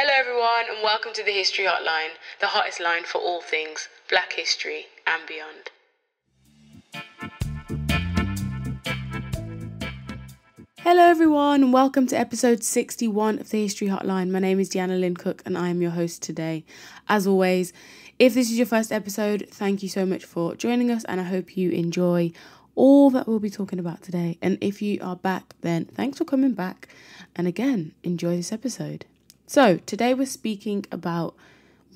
Hello everyone and welcome to the History Hotline, the hottest line for all things Black history and beyond. Hello everyone and welcome to episode 61 of the History Hotline. My name is Deanna Lynn Cook and I am your host today. As always, if this is your first episode, thank you so much for joining us and I hope you enjoy all that we'll be talking about today. And if you are back, then thanks for coming back and again, enjoy this episode. So today we're speaking about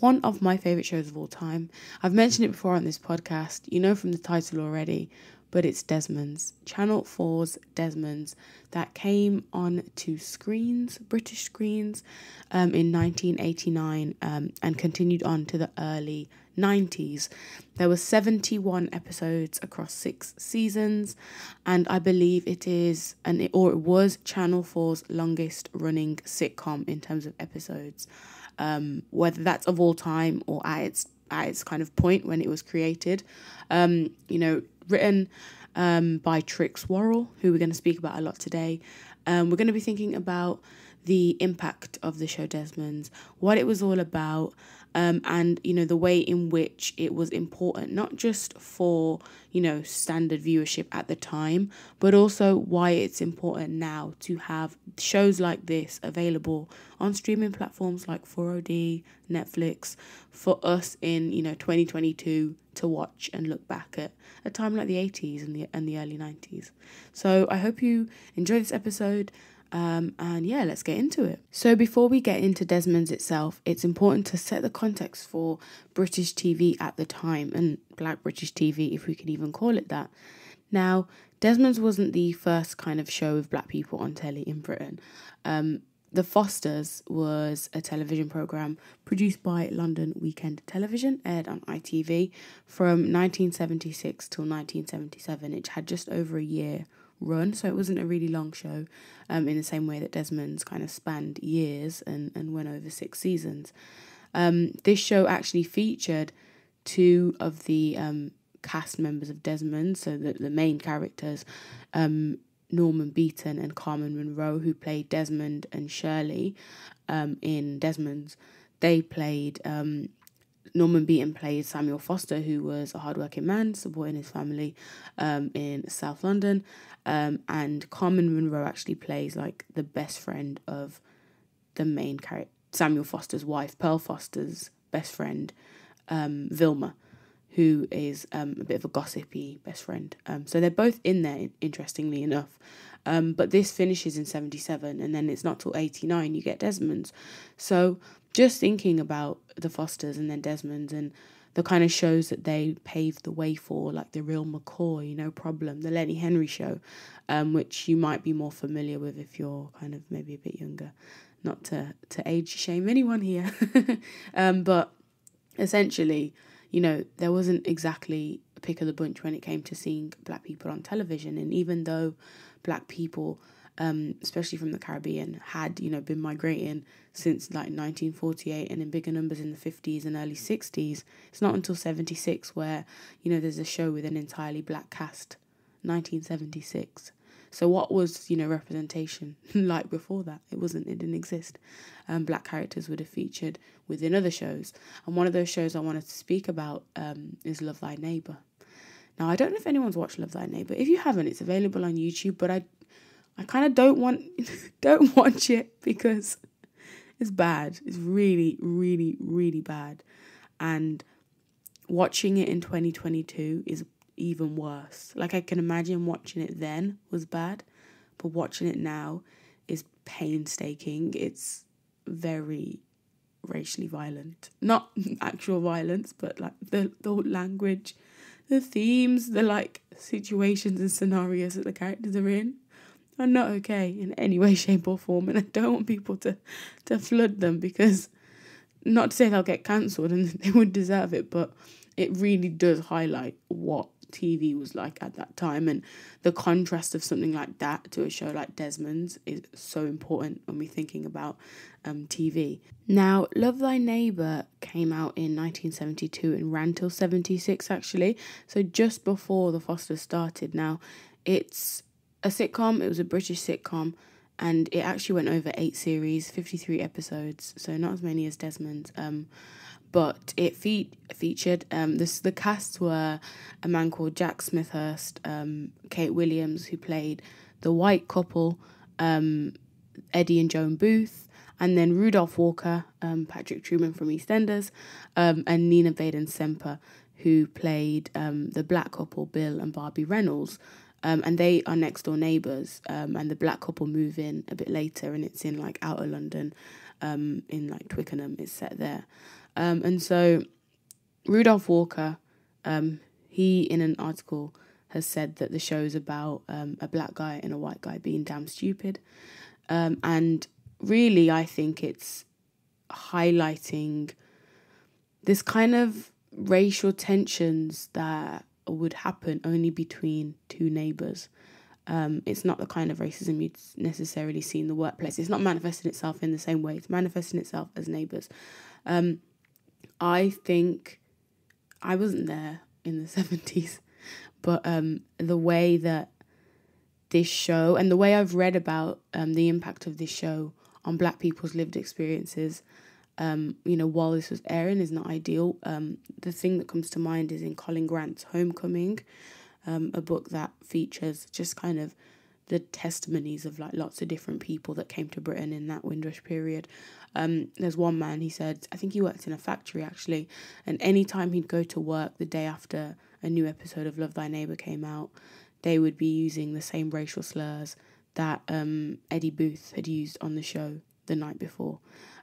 one of my favourite shows of all time. I've mentioned it before on this podcast, you know from the title already, but it's Desmond's, Channel 4's Desmond's, that came on to screens, British screens, in 1989 and continued on to the early 90s. There were 71 episodes across 6 seasons, and I believe it was Channel 4's longest running sitcom in terms of episodes, whether that's of all time or at its kind of point when it was created. Written by Trix Worrell, who we're going to speak about a lot today. We're going to be thinking about the impact of the show Desmond's, what it was all about, and, the way in which it was important, not just for, standard viewership at the time, but also why it's important now to have shows like this available on streaming platforms like 4OD, Netflix, for us in, 2022 to watch and look back at a time like the 80s and the early 90s. So I hope you enjoy this episode. Let's get into it. So before we get into Desmond's itself, it's important to set the context for British TV at the time, and Black British TV, if we could even call it that. Now, Desmond's wasn't the first kind of show with black people on telly in Britain. The Fosters was a television programme produced by London Weekend Television, aired on ITV from 1976 till 1977. It had just over a year run, so it wasn't a really long show, in the same way that Desmond's kind of spanned years and went over 6 seasons. This show actually featured 2 of the cast members of Desmond, so the main characters, Norman Beaton and Carmen Munro, who played Desmond and Shirley in Desmond's. They played Norman Beaton played Samuel Foster, who was a hardworking man supporting his family in South London, and Carmen Munro actually plays like the best friend of the main character, Samuel Foster's wife, Pearl Foster's best friend, Vilma, who is a bit of a gossipy best friend. So they're both in there, interestingly enough. But this finishes in 77, and then it's not till 89 you get Desmond's. So just thinking about the Fosters and then Desmond's and the kind of shows that they paved the way for, like The Real McCoy, No Problem, The Lenny Henry Show, which you might be more familiar with if you're kind of maybe a bit younger. Not to age shame anyone here. But essentially, there wasn't exactly a pick of the bunch when it came to seeing black people on television. And even though black people, especially from the Caribbean, had, been migrating since like 1948 and in bigger numbers in the 50s and early 60s, it's not until 76 where, there's a show with an entirely black cast, 1976. So what was, representation like before that? It didn't exist. Black characters would have featured within other shows. And one of those shows I wanted to speak about is Love Thy Neighbour. Now, I don't know if anyone's watched Love Thy Neighbour. If you haven't, it's available on YouTube, but I kind of don't watch it because it's bad. It's really, really, really bad. And watching it in 2022 is even worse. Like, I can imagine watching it then was bad, but watching it now is painstaking. It's very racially violent. Not actual violence, but like the language, the themes, the like situations and scenarios that the characters are in are not okay in any way, shape or form. And I don't want people to flood them, because not to say they'll get cancelled and they would deserve it, but it really does highlight what TV was like at that time, and the contrast of something like that to a show like Desmond's is so important when we're thinking about TV. Now, Love Thy Neighbour came out in 1972 and ran till 76 actually, so just before the Fosters started. Now, it's a sitcom, it was a British sitcom, and it actually went over 8 series, 53 episodes, so not as many as Desmond's. But it featured the casts were a man called Jack Smithhurst, Kate Williams, who played the white couple, Eddie and Joan Booth, and then Rudolph Walker, Patrick Truman from EastEnders, and Nina Baden Semper, who played the black couple, Bill and Barbie Reynolds. And they are next door neighbours, and the black couple move in a bit later, and it's in like outer London, in like Twickenham, it's set there. And so Rudolph Walker, he in an article has said that the show's about a black guy and a white guy being damn stupid. And really, I think it's highlighting this kind of racial tensions that would happen only between two neighbours. It's not the kind of racism you'd necessarily see in the workplace. It's not manifesting itself in the same way. It's manifesting itself as neighbours. I think I wasn't there in the 70s, but the way that this show, and the way I've read about the impact of this show on black people's lived experiences, while this was airing, is not ideal. The thing that comes to mind is in Colin Grant's Homecoming, a book that features just kind of the testimonies of like lots of different people that came to Britain in that Windrush period. There's one man, he said, I think he worked in a factory actually, and anytime he'd go to work the day after a new episode of Love Thy Neighbour came out, they would be using the same racial slurs that Eddie Booth had used on the show the night before.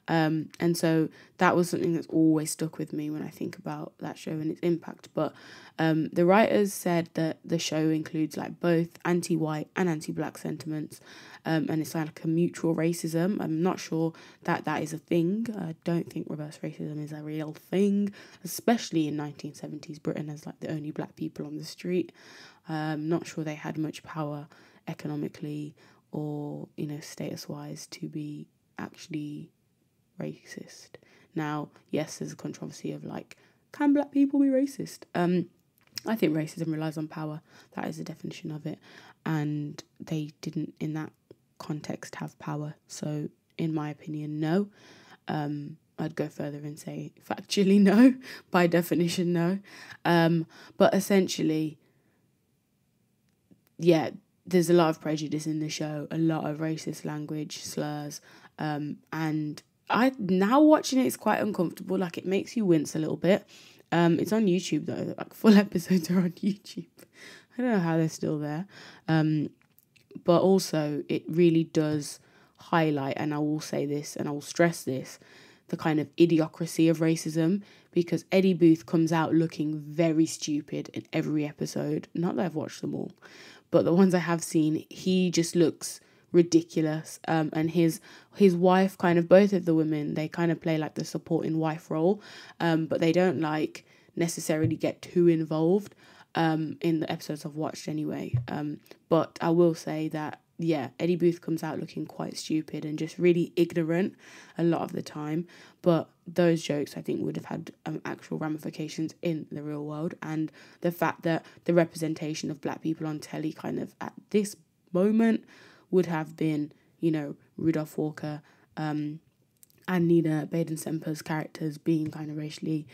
And so that was something that's always stuck with me when I think about that show and its impact. But the writers said that the show includes like both anti-white and anti-black sentiments, and it's like a mutual racism. I'm not sure that is a thing. I don't think reverse racism is a real thing, especially in 1970s Britain as like the only black people on the street. Not sure they had much power economically or, status-wise to be actually racist. Now, yes, there's a controversy of like, can black people be racist? I think racism relies on power. That is the definition of it. And they didn't, in that context, have power. So, in my opinion, no. I'd go further and say factually no. By definition, no. But essentially, yeah, there's a lot of prejudice in the show, a lot of racist language, slurs, and now watching it's quite uncomfortable. Like, it makes you wince a little bit. It's on YouTube though. Like, full episodes are on YouTube. I don't know how they're still there. But also it really does highlight, and I will say this and I will stress this, the kind of idiocracy of racism, because Eddie Booth comes out looking very stupid in every episode. Not that I've watched them all, but the ones I have seen, he just looks ridiculous. And his wife, kind of, both of the women, they kind of play like the supporting wife role, but they don't like necessarily get too involved in the episodes I've watched anyway. But I will say that, yeah, Eddie Booth comes out looking quite stupid and just really ignorant a lot of the time. But those jokes, I think, would have had actual ramifications in the real world. And the fact that the representation of black people on telly kind of at this moment would have been, Rudolph Walker and Nina Baden Semper's characters being kind of racially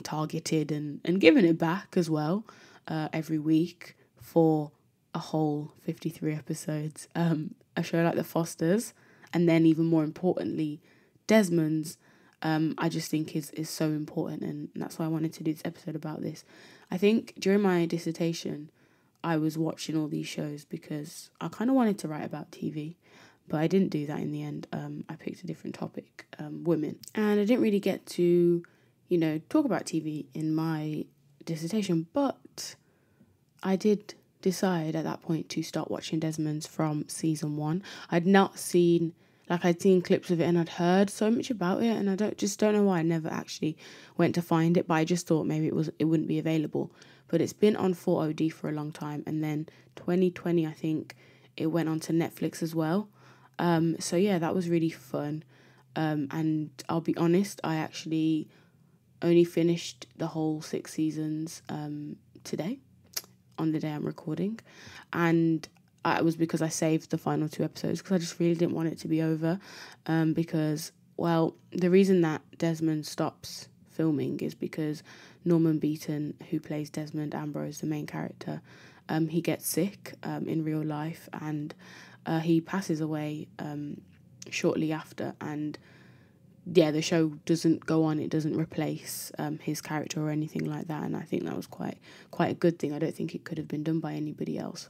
targeted and giving it back as well every week for a whole 53 episodes. A show like The Fosters, and then even more importantly, Desmond's, I just think is so important, and that's why I wanted to do this episode about this. I think during my dissertation, I was watching all these shows because I kind of wanted to write about TV, but I didn't do that in the end. I picked a different topic, women. And I didn't really get to, talk about TV in my dissertation, but I did decide at that point to start watching Desmond's from season 1. I'd seen clips of it and I'd heard so much about it, and I don't know why I never actually went to find it, but I just thought maybe it wouldn't be available. But it's been on 4OD for a long time, and then 2020 I think it went on to Netflix as well. So yeah, that was really fun. And I'll be honest, I actually only finished the whole 6 seasons today, on the day I'm recording, and it was because I saved the final 2 episodes because I just really didn't want it to be over. Because, well, the reason that Desmond stops filming is because Norman Beaton, who plays Desmond Ambrose, the main character, he gets sick in real life, and he passes away shortly after. And yeah, the show doesn't go on, it doesn't replace his character or anything like that, and I think that was quite a good thing. I don't think it could have been done by anybody else.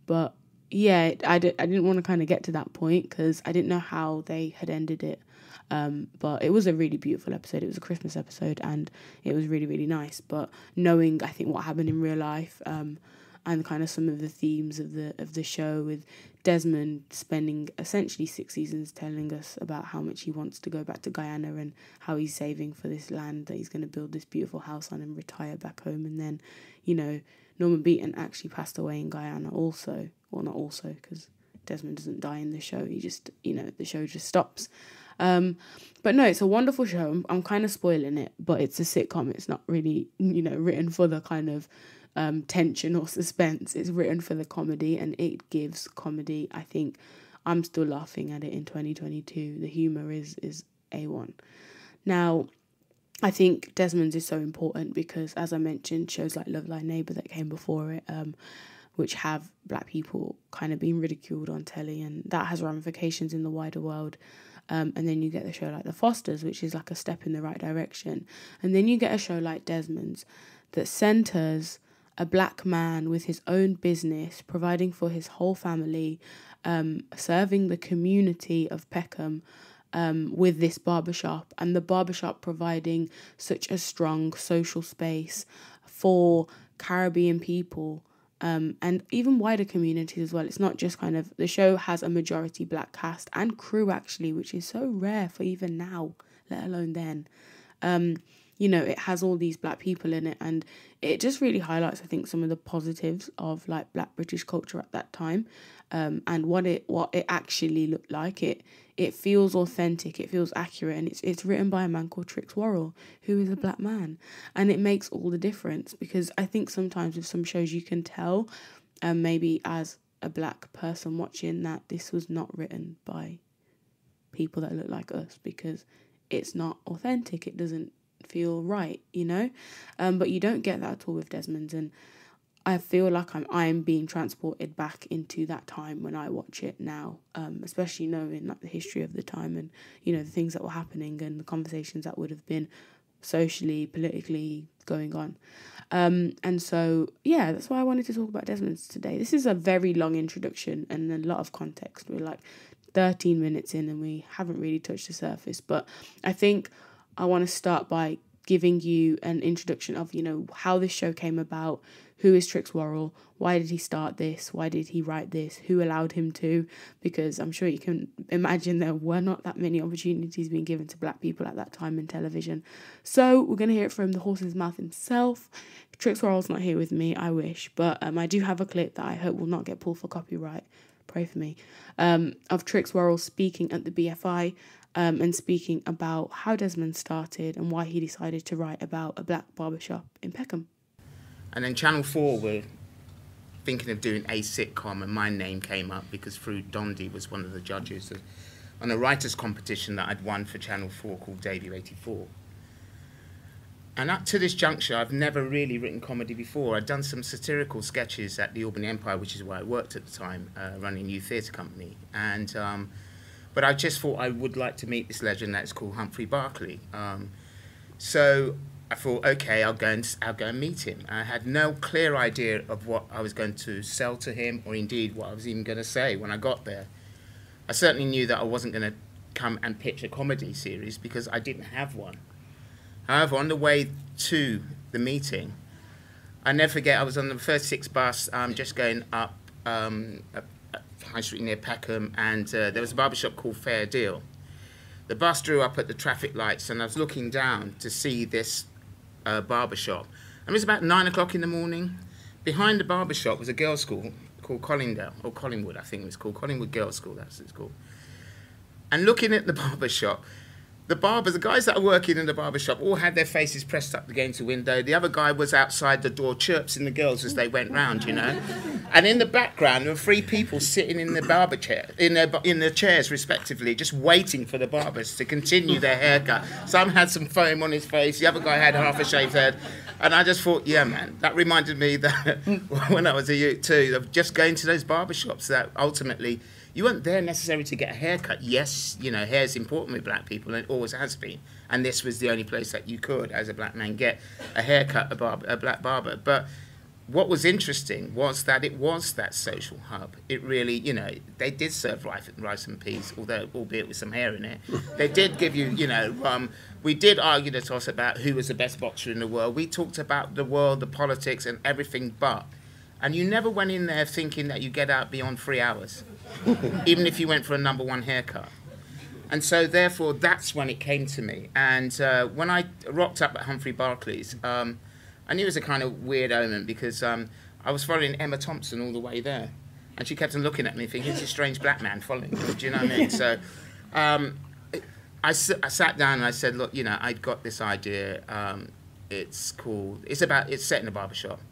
But yeah, I didn't want to kind of get to that point because I didn't know how they had ended it. But it was a really beautiful episode. It was a Christmas episode, and it was really, really nice. But knowing, I think, what happened in real life, and kind of some of the themes of the show, with Desmond spending essentially 6 seasons telling us about how much he wants to go back to Guyana and how he's saving for this land that he's going to build this beautiful house on and retire back home. And then, you know, Norman Beaton actually passed away in Guyana also. Well, not also, because Desmond doesn't die in the show. He just, you know, the show just stops. But no, it's a wonderful show. I'm kind of spoiling it, but it's a sitcom. It's not really, you know, written for the kind of tension or suspense. It's written for the comedy, and it gives comedy. I think I'm still laughing at it in 2022. The humour is A1. Now, I think Desmond's is so important because, as I mentioned, shows like Love Thy Neighbour that came before it, which have black people kind of being ridiculed on telly, and that has ramifications in the wider world. And then you get the show like The Fosters, which is like a step in the right direction. And then you get a show like Desmond's that centres a black man with his own business, providing for his whole family, serving the community of Peckham with this barbershop, and the barbershop providing such a strong social space for Caribbean people. And even wider communities as well. It's not just kind of, the show has a majority black cast and crew actually, which is so rare for even now, let alone then. You know, it has all these black people in it, and it just really highlights, I think, some of the positives of like black British culture at that time, and what it actually looked like. It feels authentic, it feels accurate, and it's written by a man called Trix Worrell, who is a black man, and it makes all the difference, because I think sometimes with some shows you can tell, maybe as a black person watching, that this was not written by people that look like us, because it's not authentic, it doesn't feel right, you know. But you don't get that at all with Desmond's, and I feel like I'm being transported back into that time when I watch it now, especially knowing like the history of the time, and you know the things that were happening and the conversations that would have been socially, politically going on. And so yeah, that's why I wanted to talk about Desmond's today. This is a very long introduction and a lot of context. We're like 13 minutes in and we haven't really touched the surface, but I think I want to start by giving you an introduction of, you know, how this show came about, who is Trix Worrell, why did he start this, why did he write this, who allowed him to, because I'm sure you can imagine there were not that many opportunities being given to black people at that time in television. So we're going to hear it from the horse's mouth himself. Trix Worrell's not here with me, I wish, but I do have a clip that I hope will not get pulled for copyright, pray for me, of Trix Worrell speaking at the BFI, and speaking about how Desmond started and why he decided to write about a black barbershop in Peckham. And then Channel 4 were thinking of doing a sitcom, and my name came up because Fru Dondi was one of the judges on a writers' competition that I'd won for Channel 4 called Debut 84. And up to this juncture, I've never really written comedy before. I'd done some satirical sketches at the Albany Empire, which is where I worked at the time, running a youth theatre company. And but I just thought I would like to meet this legend that's called Humphrey Barclay. So I thought, okay, I'll go and meet him. I had no clear idea of what I was going to sell to him, or indeed what I was even going to say when I got there. I certainly knew that I wasn't going to come and pitch a comedy series because I didn't have one. However, on the way to the meeting, I never forget, I was on the first 6 bus, just going up High Street near Peckham, and there was a barbershop called Fair Deal. The bus drew up at the traffic lights, and I was looking down to see this barbershop. And it was about 9 o'clock in the morning. Behind the barbershop was a girls' school called Collingdale, or Collingwood, I think it was called. Collingwood Girls' School, that's what it's called. And looking at the barbershop, the barbers, the guys that are working in the barbershop all had their faces pressed up against the window. The other guy was outside the door chirping the girls as they went round, you know. And in the background, there were 3 people sitting in the barber chair, in the chairs respectively, just waiting for the barbers to continue their haircut. Some had some foam on his face, the other guy had half a shaved head. And I just thought, yeah, man, that reminded me that when I was a youth too, of just going to those barbershops that ultimately, you weren't there necessarily to get a haircut. Yes, you know, hair's important with black people, and it always has been. And this was the only place that you could, as a black man, get a haircut, a black barber. But what was interesting was that it was that social hub. It really, you know, they did serve rice and peas, although albeit with some hair in it. They did give you, you know, we did argue the toss about who was the best boxer in the world. We talked about the world, the politics, and everything but. And you never went in there thinking that you get out beyond 3 hours, even if you went for a #1 haircut. And so, therefore, that's when it came to me. And when I rocked up at Humphrey Barclays, I knew it was a kind of weird omen because I was following Emma Thompson all the way there. And she kept on looking at me thinking, it's a strange black man following me. Do you know what I mean? So I sat down and I said, look, you know, I've got this idea. It's called, it's set in a barbershop.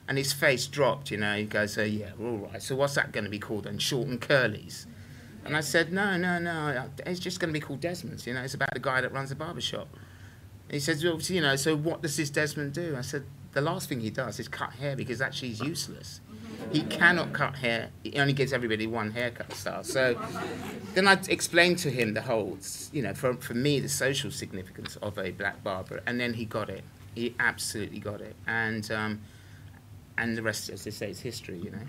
And his face dropped, you know. He goes, yeah, all right. So what's that going to be called then? Short and Curlies? And I said, no. It's just going to be called Desmond's, you know. It's about the guy that runs a barbershop. And he says, well, you know, so what does this Desmond do? I said, the last thing he does is cut hair because actually he's useless. He cannot cut hair. He only gives everybody one haircut style. So then I explained to him the whole, you know, for me, the social significance of a black barber. And then he got it. He absolutely got it. And the rest, as they say, is history, you know.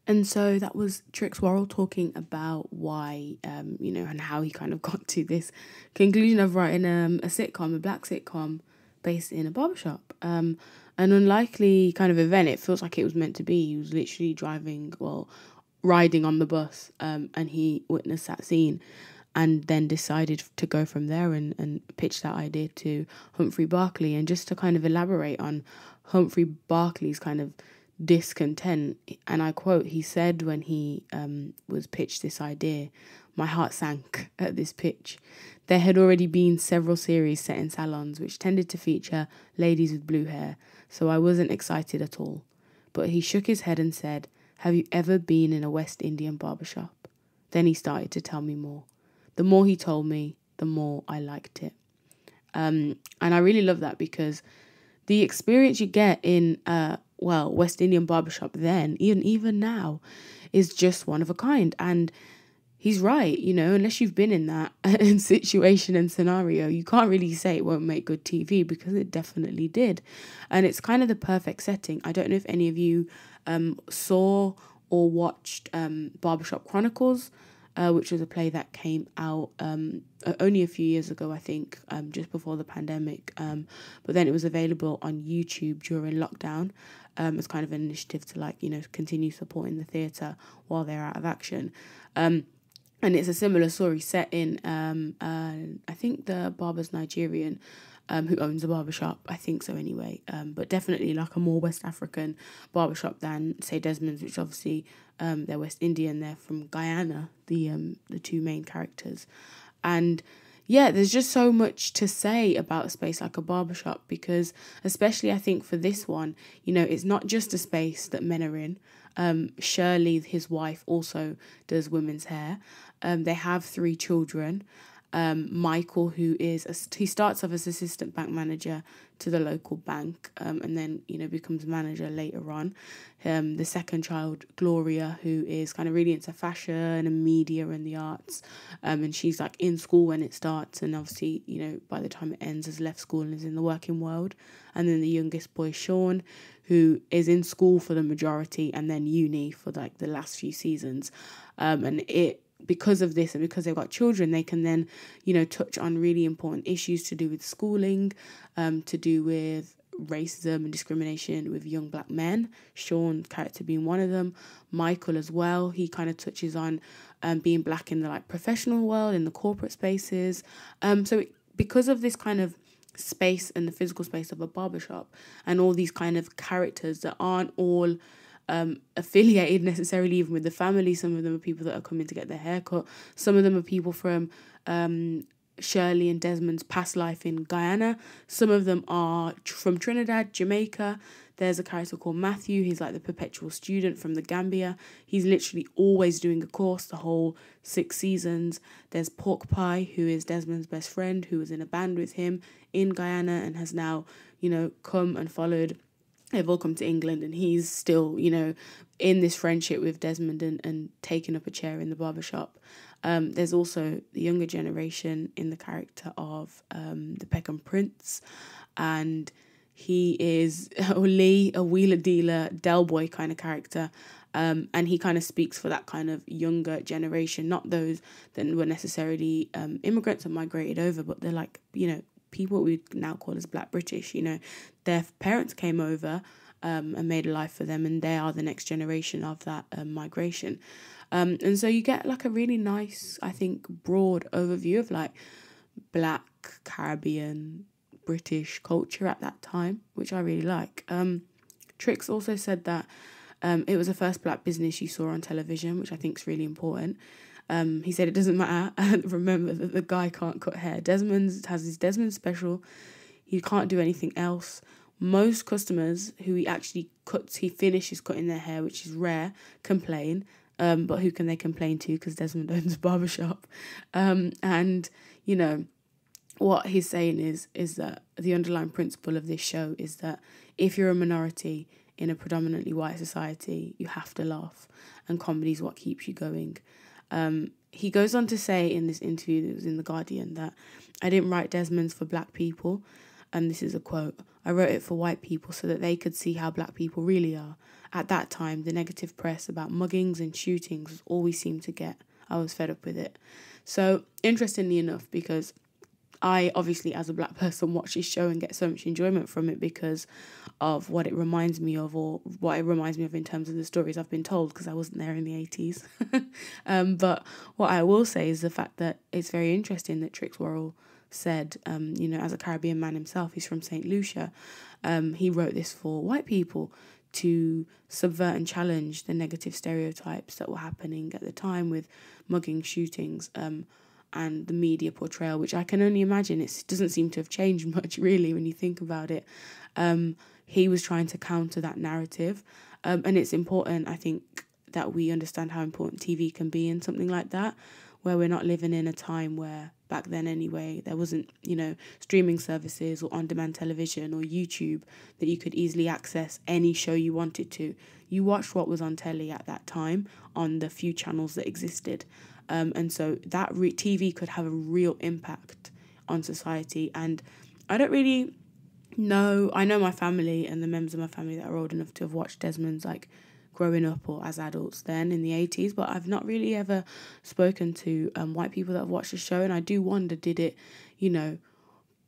And so that was Trix Worrell talking about why, you know, and how he kind of got to this conclusion of writing a sitcom, a black sitcom, based in a barbershop. An unlikely kind of event. It feels like it was meant to be. He was literally riding on the bus, and he witnessed that scene and then decided to go from there and pitch that idea to Humphrey Barclay. And just to kind of elaborate on Humphrey Barclay's kind of discontent, and I quote, he said when he was pitched this idea, my heart sank at this pitch. There had already been several series set in salons which tended to feature ladies with blue hair, so I wasn't excited at all. But he shook his head and said, have you ever been in a West Indian barbershop? Then he started to tell me more. The more he told me, the more I liked it. And I really love that because the experience you get in West Indian barbershop then, even now, is just one of a kind. And he's right, you know, unless you've been in that situation and scenario, you can't really say it won't make good TV, because it definitely did. And it's kind of the perfect setting. I don't know if any of you saw or watched Barbershop Chronicles, which was a play that came out only a few years ago, I think, just before the pandemic. But then it was available on YouTube during lockdown as kind of an initiative to, like, you know, continue supporting the theatre while they're out of action. And it's a similar story set in, I think the barber's Nigerian, who owns a barbershop, I think so anyway, but definitely like a more West African barbershop than, say, Desmond's, which obviously they're West Indian, they're from Guyana, the two main characters. And yeah, there's just so much to say about a space like a barbershop, because especially I think for this one, you know, it's not just a space that men are in. Shirley, his wife, also does women's hair. They have 3 children. Michael, he starts off as assistant bank manager to the local bank, and then, you know, becomes manager later on. The second child, Gloria, who is kind of really into fashion and media and the arts, and she's like in school when it starts, and obviously, you know, by the time it ends, has left school and is in the working world. And then the youngest boy, Sean, who is in school for the majority and then uni for like the last few seasons, because of this and because they've got children, they can then, you know, touch on really important issues to do with schooling, to do with racism and discrimination with young black men, Sean's character being one of them. Michael as well, he kind of touches on being black in the like professional world, in the corporate spaces. Because of this kind of space and the physical space of a barbershop and all these kind of characters that aren't all affiliated necessarily even with the family. Some of them are people that are coming to get their hair cut. Some of them are people from Shirley and Desmond's past life in Guyana. Some of them are from Trinidad, Jamaica. There's a character called Matthew. He's like the perpetual student from the Gambia. He's literally always doing a course the whole 6 seasons. There's Pork Pie, who is Desmond's best friend, who was in a band with him in Guyana and has now, come and followed. They've all come to England, and he's still, in this friendship with Desmond and taking up a chair in the barbershop. There's also the younger generation in the character of the Peckham Prince, and he is Lee, a wheeler dealer, Del Boy kind of character, and he kind of speaks for that kind of younger generation, not those that were necessarily immigrants and migrated over, but they're like, people we now call as Black British. Their parents came over and made a life for them, and they are the next generation of that migration. And so you get like a really nice, I think, broad overview of like Black, Caribbean, British culture at that time, which I really like. Trix also said that it was the first Black business you saw on television, which I think is really important. He said it doesn't matter. Remember that the guy can't cut hair. Desmond has his Desmond special. He can't do anything else. Most customers who he finishes cutting their hair, which is rare, complain. But who can they complain to? Because Desmond owns a barbershop. And, what he's saying is that the underlying principle of this show is that if you're a minority in a predominantly white society, you have to laugh. And comedy is what keeps you going. He goes on to say in this interview that was in The Guardian that I didn't write Desmond's for Black people. And this is a quote. I wrote it for white people so that they could see how Black people really are. At that time, the negative press about muggings and shootings was all we seemed to get. I was fed up with it. So, interestingly enough, because I obviously, as a Black person, watch this show and get so much enjoyment from it because of what it reminds me of, or what it reminds me of in terms of the stories I've been told, because I wasn't there in the 80s. But what I will say is the fact that it's very interesting that Trix Worrell said, as a Caribbean man himself, he's from St. Lucia, he wrote this for white people to subvert and challenge the negative stereotypes that were happening at the time with mugging, shootings, and the media portrayal, which I can only imagine it doesn't seem to have changed much, really, when you think about it. He was trying to counter that narrative, and it's important, I think, that we understand how important TV can be in something like that, where we're not living in a time where, back then anyway, there wasn't, streaming services or on-demand television or YouTube that you could easily access any show you wanted to. You watched what was on telly at that time on the few channels that existed. And so that TV could have a real impact on society. And I don't really know, I know my family and the members of my family that are old enough to have watched Desmond's like growing up or as adults then in the 80s, but I've not really ever spoken to white people that have watched the show, and I do wonder, did it,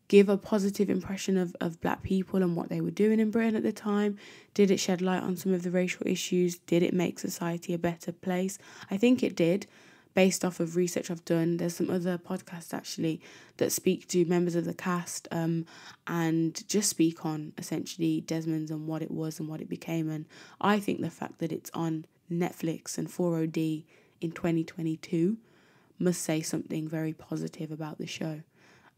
give a positive impression of Black people and what they were doing in Britain at the time? Did it shed light on some of the racial issues? Did it make society a better place? I think it did, based off of research I've done. There's some other podcasts actually that speak to members of the cast and just speak on essentially Desmond's and what it was and what it became. And I think the fact that it's on Netflix and 4OD in 2022 must say something very positive about the show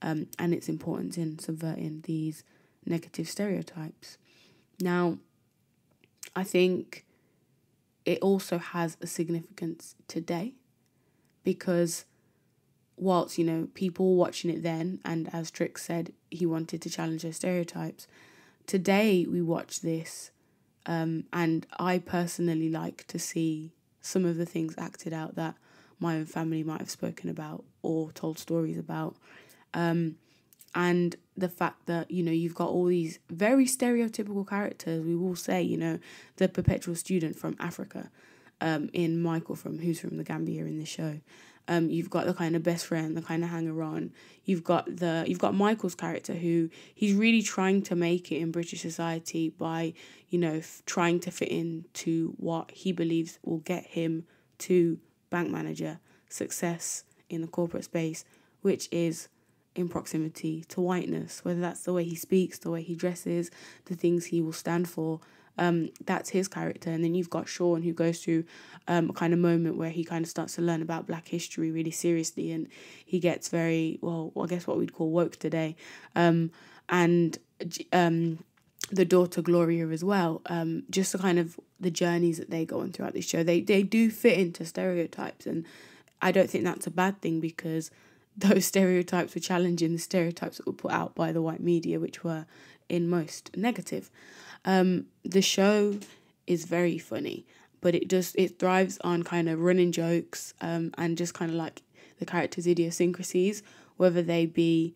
and its importance in subverting these negative stereotypes. Now, I think it also has a significance today, because whilst, people watching it then, and as Trix said, he wanted to challenge those stereotypes, today we watch this and I personally like to see some of the things acted out that my own family might have spoken about or told stories about. And the fact that, you've got all these very stereotypical characters, we will say, the perpetual student from Africa, in Michael who's from the Gambia in the show. You've got the kind of best friend, the kind of hanger-on. You've got Michael's character who he's really trying to make it in British society by, trying to fit into what he believes will get him to bank manager success in the corporate space, which is in proximity to whiteness, whether that's the way he speaks, the way he dresses, the things he will stand for. That's his character. And then you've got Sean, who goes through a kind of moment where he kind of starts to learn about Black history really seriously, and he gets very, well, I guess what we'd call woke today. And the daughter Gloria as well, just the kind of the journeys that they go on throughout this show. They do fit into stereotypes, and I don't think that's a bad thing, because those stereotypes were challenging the stereotypes that were put out by the white media, which were in most negative. The show is very funny, but it thrives on kind of running jokes, and just kind of like the characters' idiosyncrasies, whether they be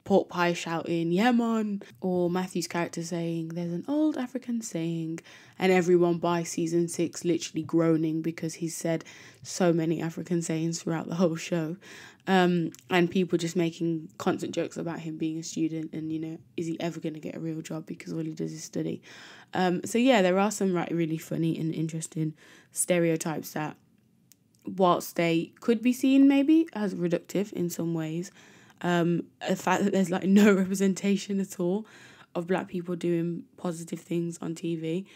pork pie shouting, "Yeah, man," or Matthew's character saying, "There's an old African saying," and everyone by season 6 literally groaning because he's said so many African sayings throughout the whole show. And people just making constant jokes about him being a student and, is he ever going to get a real job because all he does is study. So yeah, there are some really funny and interesting stereotypes that, whilst they could be seen maybe as reductive in some ways, the fact that there's no representation at all of Black people doing positive things on TV,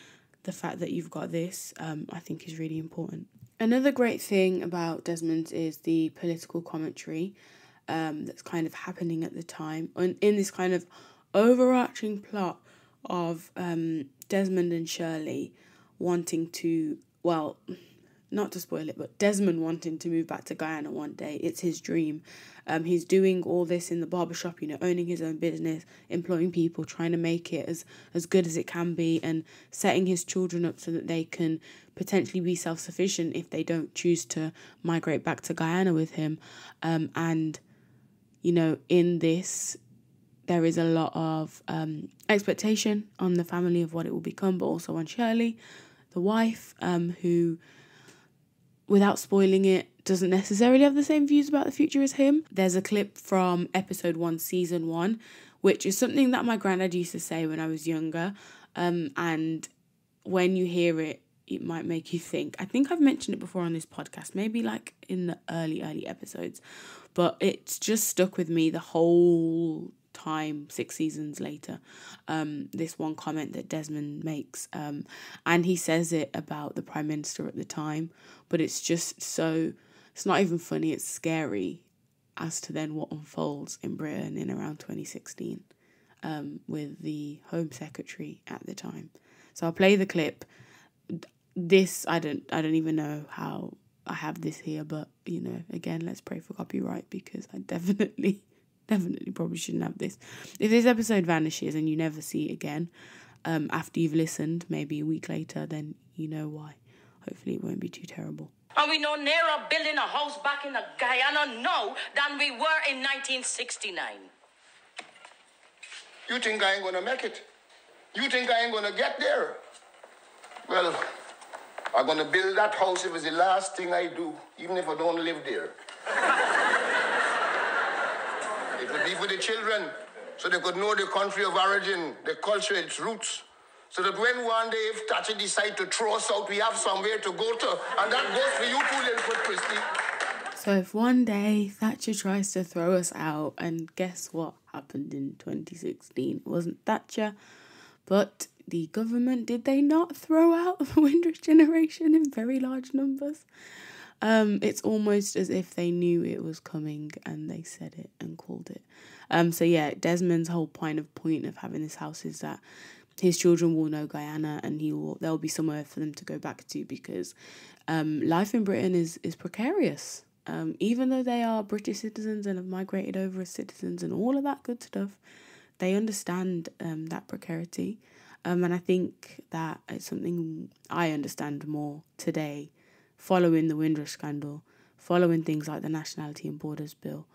the fact that you've got this, I think is really important. Another great thing about Desmond is the political commentary that's kind of happening at the time, in this kind of overarching plot of Desmond and Shirley wanting to, well, not to spoil it, but Desmond wanting to move back to Guyana one day. It's his dream. He's doing all this in the barbershop, owning his own business, employing people, trying to make it as good as it can be, and setting his children up so that they can potentially be self-sufficient if they don't choose to migrate back to Guyana with him. And, in this, there is a lot of expectation on the family of what it will become, but also on Shirley, the wife, who, without spoiling it, doesn't necessarily have the same views about the future as him. There's a clip from episode 1, season 1, which is something that my granddad used to say when I was younger. And when you hear it, it might make you think. I think I've mentioned it before on this podcast, maybe in the early episodes. But it's just stuck with me the whole time, 6 seasons later. This one comment that Desmond makes, and he says it about the Prime Minister at the time, but it's just so, it's not even funny, it's scary as to then what unfolds in Britain in around 2016 with the Home Secretary at the time. So I'll play the clip. This, I don't even know how I have this here, but again, let's pray for copyright, because I definitely probably shouldn't have this. If this episode vanishes and you never see it again, after you've listened, maybe a week later, then you know why. Hopefully it won't be too terrible. Are we no nearer building a house back in the Guyana now than we were in 1969? You think I ain't gonna make it? You think I ain't gonna get there? Well, I'm gonna build that house if it's the last thing I do, even if I don't live there. It would be for the children, so they could know the country of origin, the culture, its roots. So that when one day, if Thatcher decide to throw us out, we have somewhere to go to. And that goes for you too, little foot, Christy. So if one day Thatcher tries to throw us out, and guess what happened in 2016? It wasn't Thatcher, but the government, did they not throw out the Windrush generation in very large numbers? It's almost as if they knew it was coming and they said it and called it. So yeah, Desmond's whole point of having this house is that his children will know Guyana, and there'll be somewhere for them to go back to, because life in Britain is precarious. Even though they are British citizens and have migrated over as citizens and all of that good stuff, they understand that precarity. And I think that it's something I understand more today, following the Windrush scandal, following things like the Nationality and Borders Bill,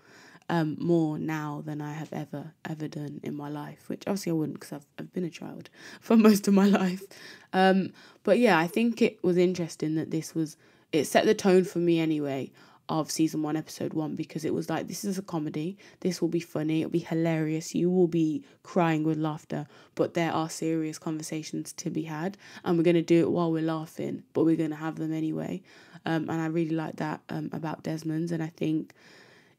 more now than I have ever done in my life, which obviously I wouldn't, because I've been a child for most of my life. But yeah, I think it was interesting that it set the tone for me anyway of season 1, episode 1, because it was like, this is a comedy, this will be funny, it'll be hilarious, you will be crying with laughter, but there are serious conversations to be had, and we're going to do it while we're laughing, but we're going to have them anyway. And I really like that about Desmond's, and I think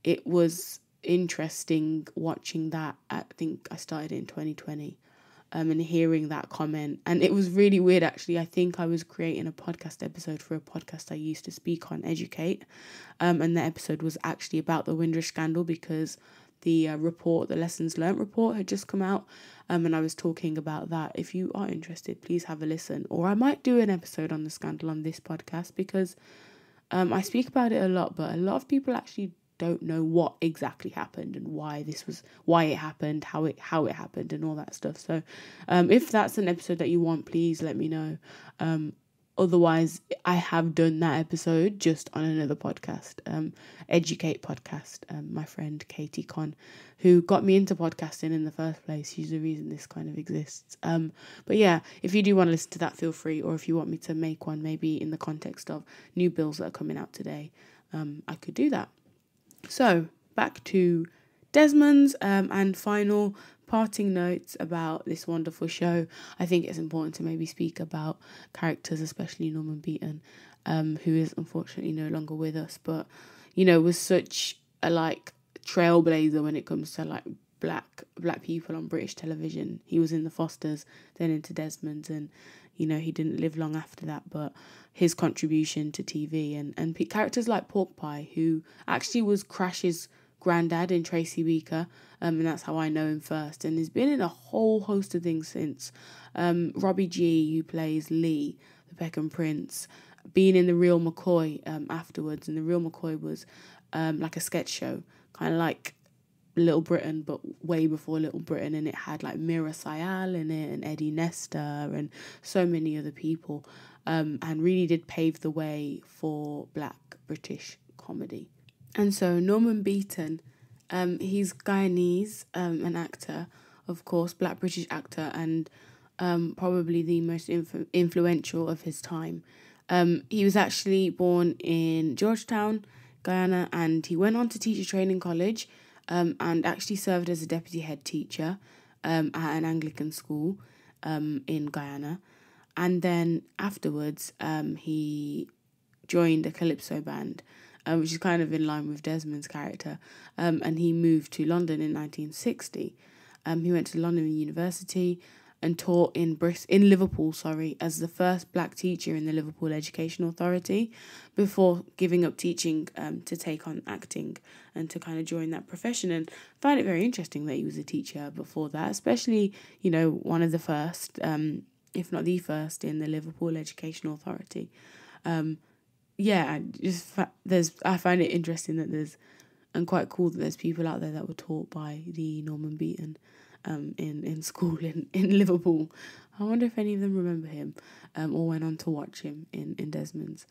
it was interesting watching that. I think I started in 2020, and hearing that comment. And it was really weird, actually. I think I was creating a podcast episode for a podcast I used to speak on, Educate. And the episode was actually about the Windrush scandal, because the report, the Lessons Learnt report, had just come out. And I was talking about that. If you are interested, please have a listen. Or I might do an episode on the scandal on this podcast, because I speak about it a lot, but a lot of people actually don't know what exactly happened and why it happened, how it happened, and all that stuff. So if that's an episode that you want, please let me know. Otherwise, I have done that episode just on another podcast, Educate podcast. My friend Katie Con, who got me into podcasting in the first place, she's the reason this kind of exists. But yeah, if you do want to listen to that, feel free. Or if you want me to make one, maybe in the context of new bills that are coming out today, I could do that. So back to Desmond's and final parting notes about this wonderful show. I think it's important to maybe speak about characters, especially Norman Beaton, who is unfortunately no longer with us, but was such a trailblazer when it comes to black people on British television. He was in the Fosters, then into Desmond's, and he didn't live long after that, but his contribution to TV and characters like Pork Pie, who actually was Crash's granddad in Tracy Beaker, and that's how I know him first, and he's been in a whole host of things since. Robbie G, who plays Lee, the Peckham Prince, being in The Real McCoy afterwards, and The Real McCoy was like a sketch show, kind of like Little Britain, but way before Little Britain, and it had Mira Sayal in it, and Eddie Nestor, and so many other people, and really did pave the way for black British comedy. And so Norman Beaton, he's Guyanese, an actor, of course, black British actor, and probably the most influential of his time. He was actually born in Georgetown, Guyana, and he went on to teach a training college, and actually served as a deputy head teacher at an Anglican school in Guyana. And then afterwards, he joined a calypso band, which is kind of in line with Desmond's character, and he moved to London in 1960. He went to London University and taught in Liverpool, as the first black teacher in the Liverpool Education Authority, before giving up teaching to take on acting and to kind of join that profession. And I find it very interesting that he was a teacher before that, especially, one of the first, if not the first, in the Liverpool Education Authority. I find it interesting that and quite cool that there's people out there that were taught by the Norman Beaton in school in Liverpool. I wonder if any of them remember him or went on to watch him in Desmond's.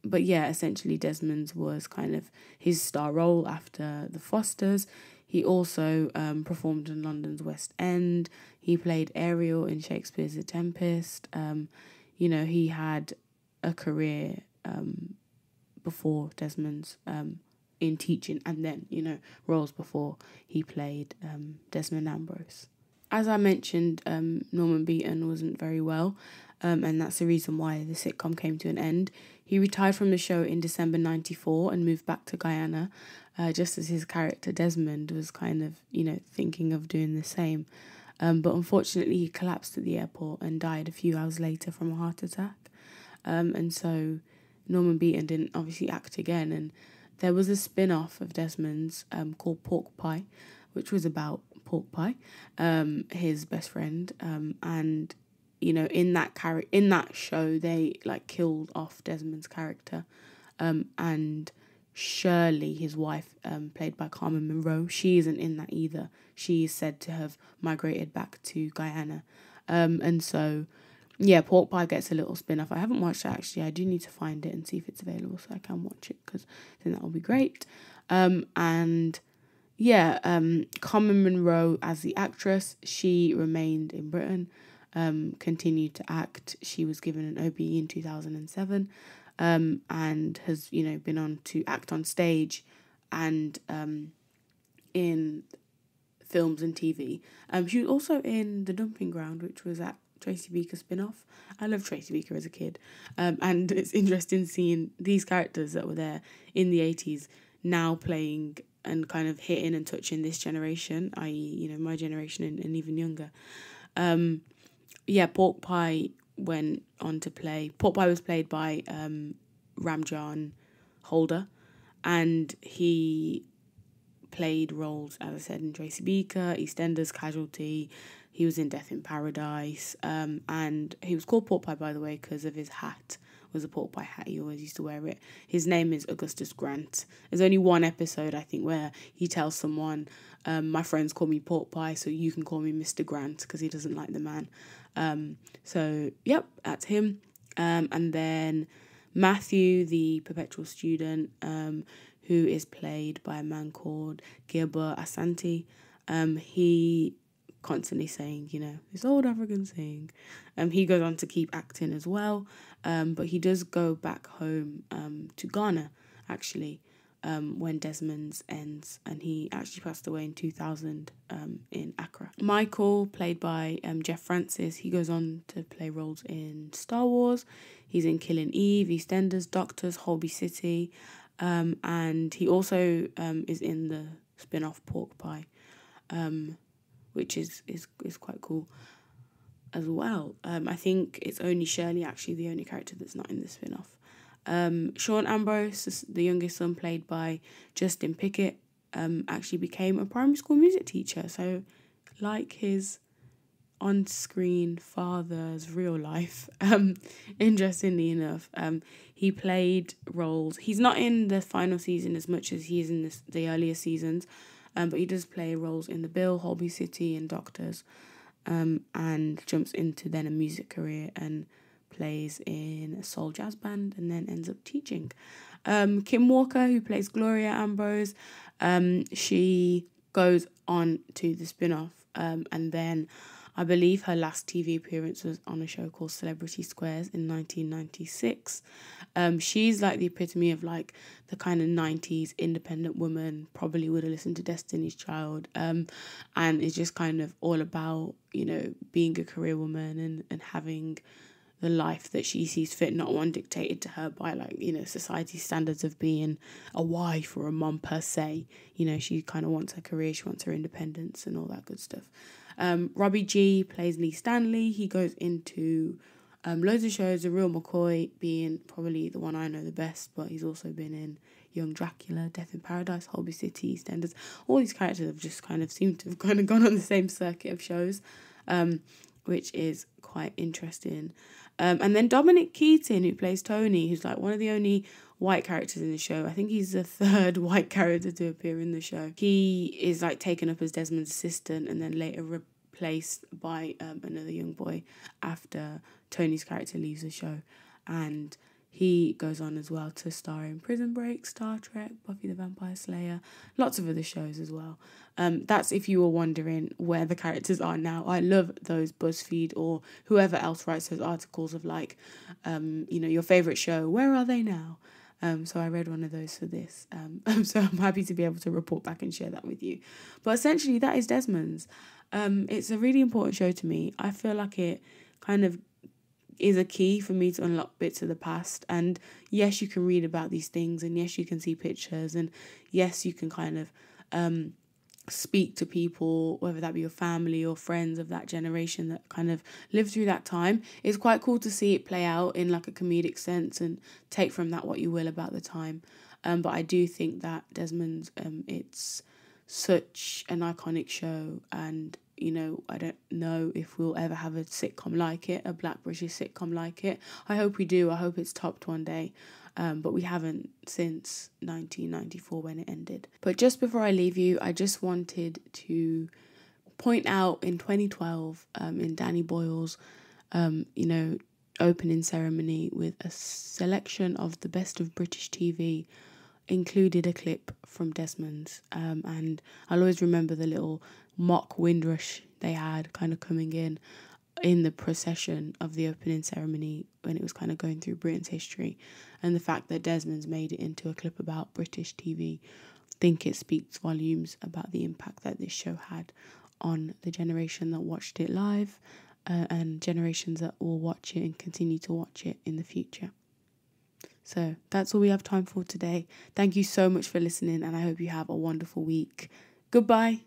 But yeah, essentially Desmond's was kind of his star role after the Fosters. He also performed in London's West End. He played Ariel in Shakespeare's The Tempest. He had a career before Desmond's in teaching, and then, roles before he played Desmond Ambrose. As I mentioned, Norman Beaton wasn't very well, and that's the reason why the sitcom came to an end. He retired from the show in December 1994 and moved back to Guyana, just as his character Desmond was kind of, thinking of doing the same. But unfortunately, he collapsed at the airport and died a few hours later from a heart attack. And so Norman Beaton didn't obviously act again, and there was a spin-off of Desmond's called Pork Pie, which was about Pork Pie, his best friend, and in that show they killed off Desmond's character, and Shirley, his wife, played by Carmen Munro, she isn't in that either. She is said to have migrated back to Guyana, and so Pork Pie gets a little spin-off. I haven't watched it, actually. I do need to find it and see if it's available so I can watch it, because I think that will be great. Carmen Munro as the actress, she remained in Britain, continued to act. She was given an OBE in 2007, and has, been on to act on stage and in films and TV. She was also in The Dumping Ground, which was at Tracy Beaker spin-off. I loved Tracy Beaker as a kid, and it's interesting seeing these characters that were there in the 80s now playing and kind of hitting and touching this generation, i.e. My generation and even younger. Pork Pie went on to play. Pork Pie was played by Ramjan Holder, and he played roles, as I said, in Tracy Beaker, EastEnders, Casualty. He was in Death in Paradise, and he was called Pork Pie, by the way, because of his hat. It was a pork pie hat. He always used to wear it. His name is Augustus Grant. There's only one episode, I think, where he tells someone, my friends call me Pork Pie, so you can call me Mr. Grant, because he doesn't like the man. That's him. And then Matthew, the perpetual student, who is played by a man called Gilbert Asante. He constantly saying, this old African saying. He goes on to keep acting as well, but he does go back home to Ghana, actually, when Desmond's ends, and he actually passed away in 2000 in Accra. Michael, played by Jeff Francis, he goes on to play roles in Star Wars. He's in Killing Eve, EastEnders, Doctors, Holby City, and he also is in the spin-off Pork Pie, which is quite cool as well. I think it's only Shirley, actually, the only character that's not in the spin-off. Sean Ambrose, the youngest son, played by Justin Pickett, actually became a primary school music teacher. So, like his on-screen father's real life, interestingly enough, he played roles. He's not in the final season as much as he is in the earlier seasons, but he does play roles in The Bill, Holby City, and Doctors, and jumps into then a music career and plays in a soul jazz band and then ends up teaching. Kim Walker, who plays Gloria Ambrose, she goes on to the spin-off, and then I believe her last TV appearance was on a show called Celebrity Squares in 1996. She's like the epitome of like the kind of 90s independent woman, probably would have listened to Destiny's Child, and it's just kind of all about, being a career woman and having the life that she sees fit, not one dictated to her by society's standards of being a wife or a mom per se. She kind of wants her career, she wants her independence and all that good stuff. Robbie G plays Lee Stanley. He goes into loads of shows, The Real McCoy being probably the one I know the best, but he's also been in Young Dracula, Death in Paradise, Holby City, EastEnders. All these characters have just kind of seemed to have kind of gone on the same circuit of shows, which is quite interesting. And then Dominic Keaton, who plays Tony, who's like one of the only white characters in the show. I think he's the third white character to appear in the show. He is like taken up as Desmond's assistant and then later replaced by another young boy after Tony's character leaves the show. And he goes on as well to star in Prison Break, Star Trek, Buffy the Vampire Slayer, lots of other shows as well. That's if you were wondering where the characters are now. I love those BuzzFeed or whoever else writes those articles of like, your favourite show, where are they now? So I read one of those for this. So I'm happy to be able to report back and share that with you. But essentially, that is Desmond's. It's a really important show to me. I feel like it kind of is a key for me to unlock bits of the past. And yes, you can read about these things, and yes, you can see pictures, and yes, you can kind of speak to people, whether that be your family or friends of that generation that kind of lived through that time. It's quite cool to see it play out in like a comedic sense and take from that what you will about the time. But I do think that Desmond's, it's such an iconic show, and I don't know if we'll ever have a sitcom like it, a Black British sitcom like it. I hope we do. I hope it's topped one day. But we haven't since 1994 when it ended. But just before I leave you, I just wanted to point out in 2012, in Danny Boyle's, opening ceremony with a selection of the best of British TV, included a clip from Desmond's. And I'll always remember the little mock windrush they had kind of coming in the procession of the opening ceremony when it was kind of going through Britain's history, and the fact that Desmond's made it into a clip about British TV. I think it speaks volumes about the impact that this show had on the generation that watched it live, and generations that will watch it and continue to watch it in the future. So that's all we have time for today. Thank you so much for listening, and I hope you have a wonderful week. Goodbye.